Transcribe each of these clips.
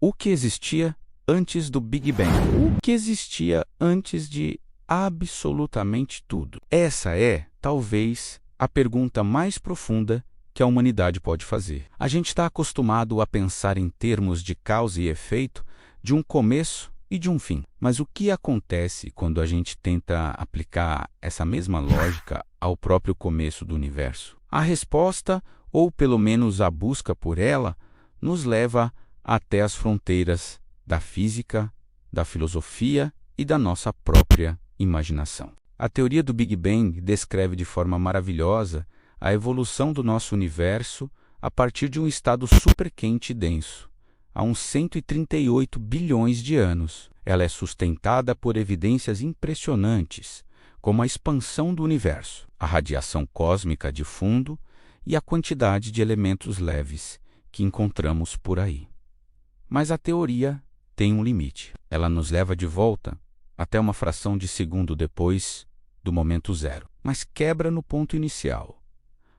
O que existia antes do Big Bang? O que existia antes de absolutamente tudo? Essa é, talvez, a pergunta mais profunda que a humanidade pode fazer. A gente está acostumado a pensar em termos de causa e efeito, de um começo e de um fim. Mas o que acontece quando a gente tenta aplicar essa mesma lógica ao próprio começo do universo? A resposta, ou pelo menos a busca por ela, nos leva até as fronteiras da física, da filosofia e da nossa própria imaginação. A teoria do Big Bang descreve de forma maravilhosa a evolução do nosso universo a partir de um estado superquente e denso, há uns 138 bilhões de anos. Ela é sustentada por evidências impressionantes, como a expansão do universo, a radiação cósmica de fundo e a quantidade de elementos leves que encontramos por aí. Mas a teoria tem um limite. Ela nos leva de volta até uma fração de segundo depois do momento zero, mas quebra no ponto inicial,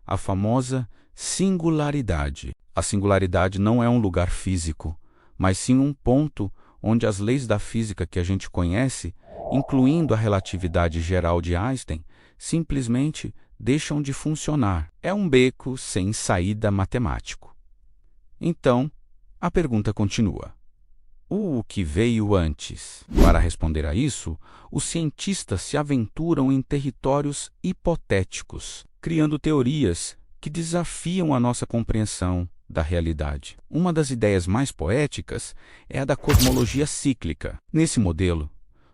a famosa singularidade. A singularidade não é um lugar físico, mas sim um ponto onde as leis da física que a gente conhece, incluindo a relatividade geral de Einstein, simplesmente deixam de funcionar. É um beco sem saída matemático. Então, a pergunta continua. O que veio antes? Para responder a isso, os cientistas se aventuram em territórios hipotéticos, criando teorias que desafiam a nossa compreensão da realidade. Uma das ideias mais poéticas é a da cosmologia cíclica. Nesse modelo,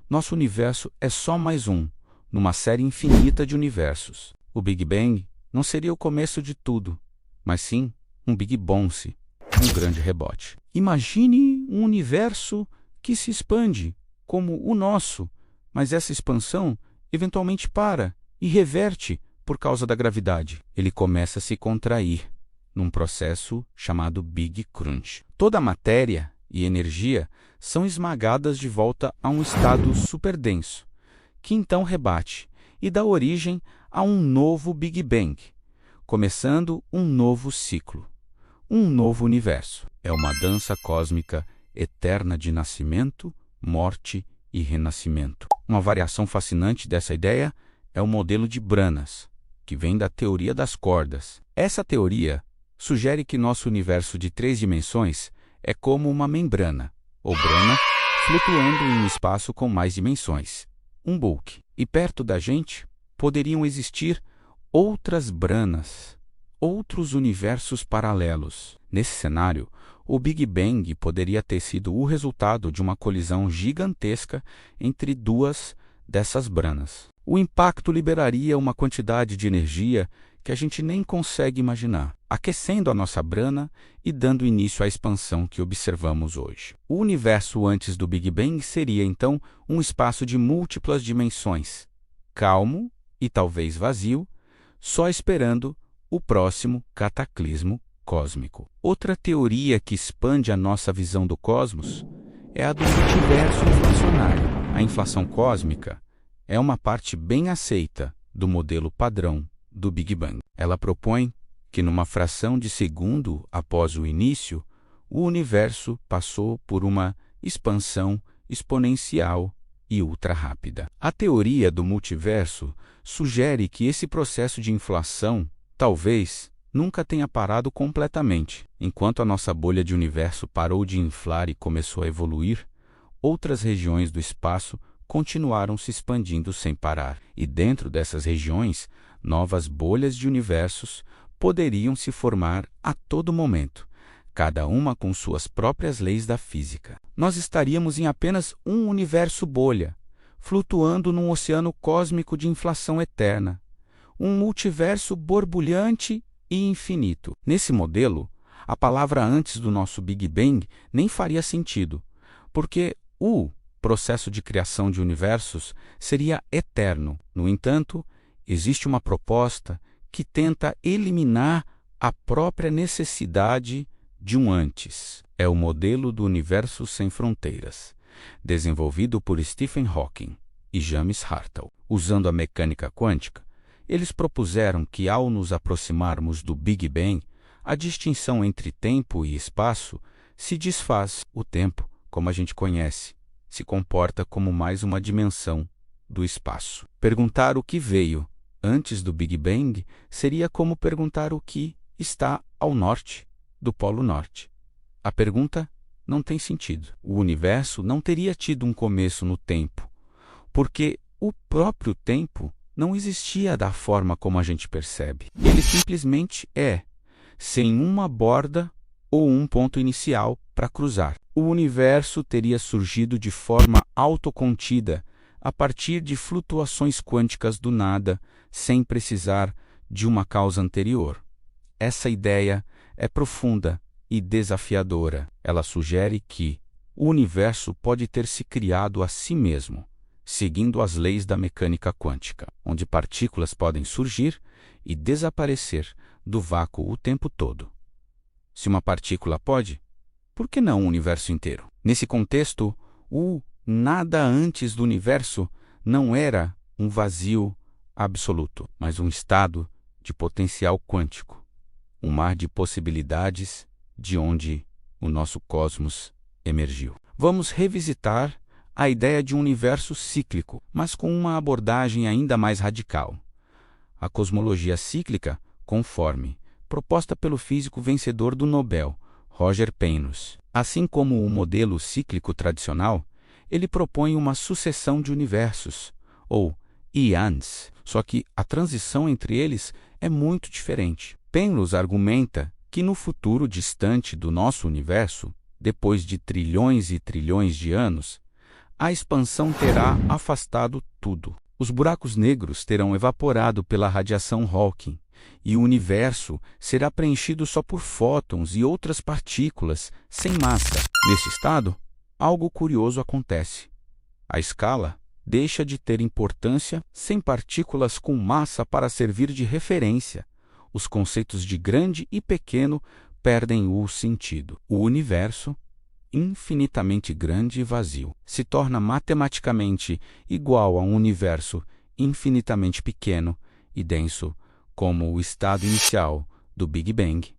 nosso universo é só mais um, numa série infinita de universos. O Big Bang não seria o começo de tudo, mas sim um Big Bounce, um grande rebote. Imagine um universo que se expande, como o nosso, mas essa expansão eventualmente para e reverte por causa da gravidade. Ele começa a se contrair, num processo chamado Big Crunch. Toda a matéria e energia são esmagadas de volta a um estado superdenso, que então rebate e dá origem a um novo Big Bang, começando um novo ciclo, um novo universo. É uma dança cósmica eterna de nascimento, morte e renascimento. Uma variação fascinante dessa ideia é o modelo de Branas, que vem da teoria das cordas. Essa teoria sugere que nosso universo de 3 dimensões é como uma membrana, ou brana, flutuando em um espaço com mais dimensões, um bulk. E perto da gente poderiam existir outras branas, outros universos paralelos. Nesse cenário, o Big Bang poderia ter sido o resultado de uma colisão gigantesca entre duas dessas branas. O impacto liberaria uma quantidade de energia que a gente nem consegue imaginar, aquecendo a nossa brana e dando início à expansão que observamos hoje. O universo antes do Big Bang seria, então, um espaço de múltiplas dimensões, calmo e talvez vazio, só esperando o próximo cataclismo cósmico. Outra teoria que expande a nossa visão do cosmos é a do multiverso inflacionário. A inflação cósmica é uma parte bem aceita do modelo padrão do Big Bang. Ela propõe que numa fração de segundo após o início, o universo passou por uma expansão exponencial e ultra rápida. A teoria do multiverso sugere que esse processo de inflação talvez nunca tenha parado completamente. Enquanto a nossa bolha de universo parou de inflar e começou a evoluir, outras regiões do espaço continuaram se expandindo sem parar. E dentro dessas regiões, novas bolhas de universos poderiam se formar a todo momento, cada uma com suas próprias leis da física. Nós estaríamos em apenas um universo bolha, flutuando num oceano cósmico de inflação eterna, um multiverso borbulhante e infinito. Nesse modelo, a palavra antes do nosso Big Bang nem faria sentido, porque o processo de criação de universos seria eterno. No entanto, existe uma proposta que tenta eliminar a própria necessidade de um antes. É o modelo do universo sem fronteiras, desenvolvido por Stephen Hawking e James Hartle. Usando a mecânica quântica, eles propuseram que, ao nos aproximarmos do Big Bang, a distinção entre tempo e espaço se desfaz. O tempo, como a gente conhece, se comporta como mais uma dimensão do espaço. Perguntar o que veio antes do Big Bang seria como perguntar o que está ao norte do Polo Norte. A pergunta não tem sentido. O universo não teria tido um começo no tempo, porque o próprio tempo não existia da forma como a gente percebe. Ele simplesmente é, sem uma borda ou um ponto inicial para cruzar. O universo teria surgido de forma autocontida, a partir de flutuações quânticas do nada, sem precisar de uma causa anterior. Essa ideia é profunda e desafiadora. Ela sugere que o universo pode ter se criado a si mesmo, seguindo as leis da mecânica quântica, onde partículas podem surgir e desaparecer do vácuo o tempo todo. Se uma partícula pode, por que não o universo inteiro? Nesse contexto, o nada antes do universo não era um vazio absoluto, mas um estado de potencial quântico, um mar de possibilidades de onde o nosso cosmos emergiu. Vamos revisitar a ideia de um universo cíclico, mas com uma abordagem ainda mais radical. A cosmologia cíclica, conforme proposta pelo físico vencedor do Nobel, Roger Penrose. Assim como o modelo cíclico tradicional, ele propõe uma sucessão de universos, ou eons, só que a transição entre eles é muito diferente. Penrose argumenta que no futuro distante do nosso universo, depois de trilhões e trilhões de anos, a expansão terá afastado tudo. Os buracos negros terão evaporado pela radiação Hawking, e o universo será preenchido só por fótons e outras partículas sem massa. Nesse estado, algo curioso acontece. A escala deixa de ter importância sem partículas com massa para servir de referência. Os conceitos de grande e pequeno perdem o sentido. O universo, infinitamente grande e vazio, se torna matematicamente igual a um universo infinitamente pequeno e denso, como o estado inicial do Big Bang.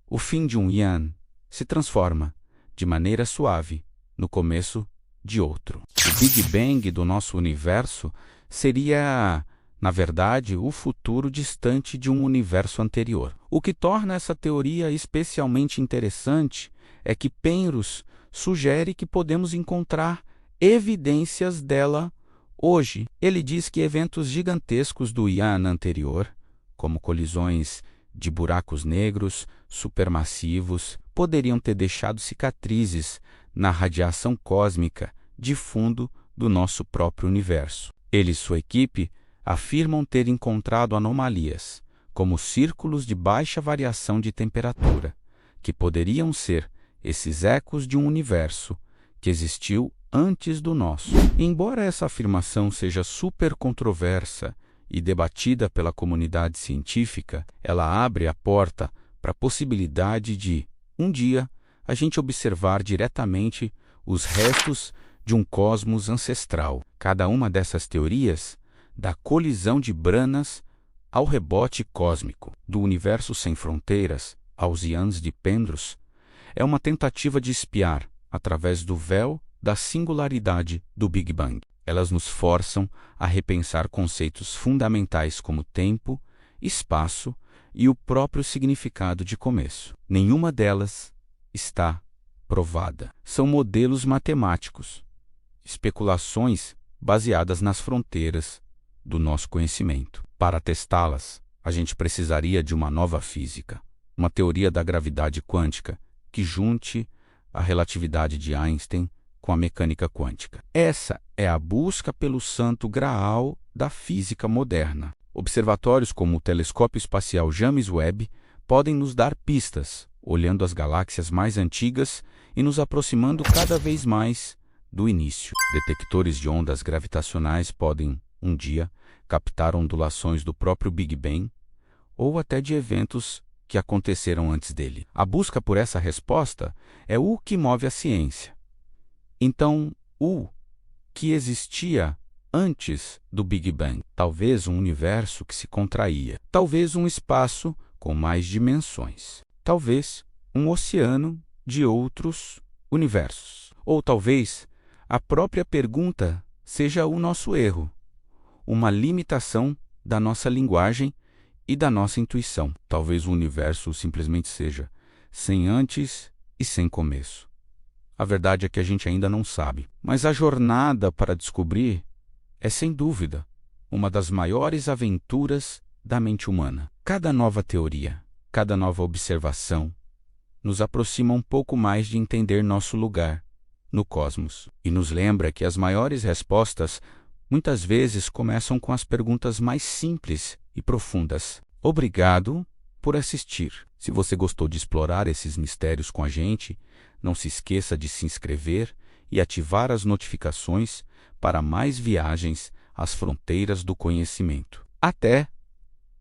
O fim de um eon se transforma, de maneira suave, no começo de outro. O Big Bang do nosso universo seria, na verdade, o futuro distante de um universo anterior. O que torna essa teoria especialmente interessante é que Penrose sugere que podemos encontrar evidências dela hoje. Ele diz que eventos gigantescos do eon anterior, como colisões de buracos negros supermassivos, poderiam ter deixado cicatrizes na radiação cósmica de fundo do nosso próprio universo. Ele e sua equipe afirmam ter encontrado anomalias, como círculos de baixa variação de temperatura, que poderiam ser esses ecos de um universo que existiu antes do nosso. Embora essa afirmação seja super controversa e debatida pela comunidade científica, ela abre a porta para a possibilidade de, um dia, a gente observar diretamente os restos de um cosmos ancestral. Cada uma dessas teorias, da colisão de branas ao rebote cósmico, do universo sem fronteiras aos eons de Penrose, é uma tentativa de espiar, através do véu da singularidade do Big Bang. Elas nos forçam a repensar conceitos fundamentais como tempo, espaço e o próprio significado de começo. Nenhuma delas está provada. São modelos matemáticos, especulações baseadas nas fronteiras do nosso conhecimento. Para testá-las, a gente precisaria de uma nova física, uma teoria da gravidade quântica que junte a relatividade de Einstein com a mecânica quântica. Essa é a busca pelo santo graal da física moderna. Observatórios como o telescópio espacial James Webb podem nos dar pistas, olhando as galáxias mais antigas e nos aproximando cada vez mais do início. Detectores de ondas gravitacionais podem, um dia, captar ondulações do próprio Big Bang ou até de eventos que aconteceram antes dele. A busca por essa resposta é o que move a ciência. Então, o que existia antes do Big Bang? Talvez um universo que se contraía. Talvez um espaço com mais dimensões. Talvez um oceano de outros universos. Ou talvez a própria pergunta seja o nosso erro, uma limitação da nossa linguagem e da nossa intuição. Talvez o universo simplesmente seja sem antes e sem começo. A verdade é que a gente ainda não sabe. Mas a jornada para descobrir é, sem dúvida, uma das maiores aventuras da mente humana. Cada nova teoria, cada nova observação, nos aproxima um pouco mais de entender nosso lugar no cosmos e nos lembra que as maiores respostas muitas vezes começam com as perguntas mais simples e profundas. Obrigado por assistir. Se você gostou de explorar esses mistérios com a gente, não se esqueça de se inscrever e ativar as notificações para mais viagens às fronteiras do conhecimento. Até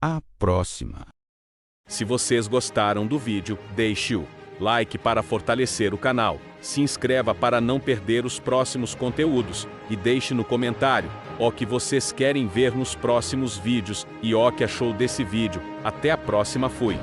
a próxima! Se vocês gostaram do vídeo, deixe o like para fortalecer o canal, se inscreva para não perder os próximos conteúdos e deixe no comentário o que vocês querem ver nos próximos vídeos e o que achou desse vídeo. Até a próxima, fui!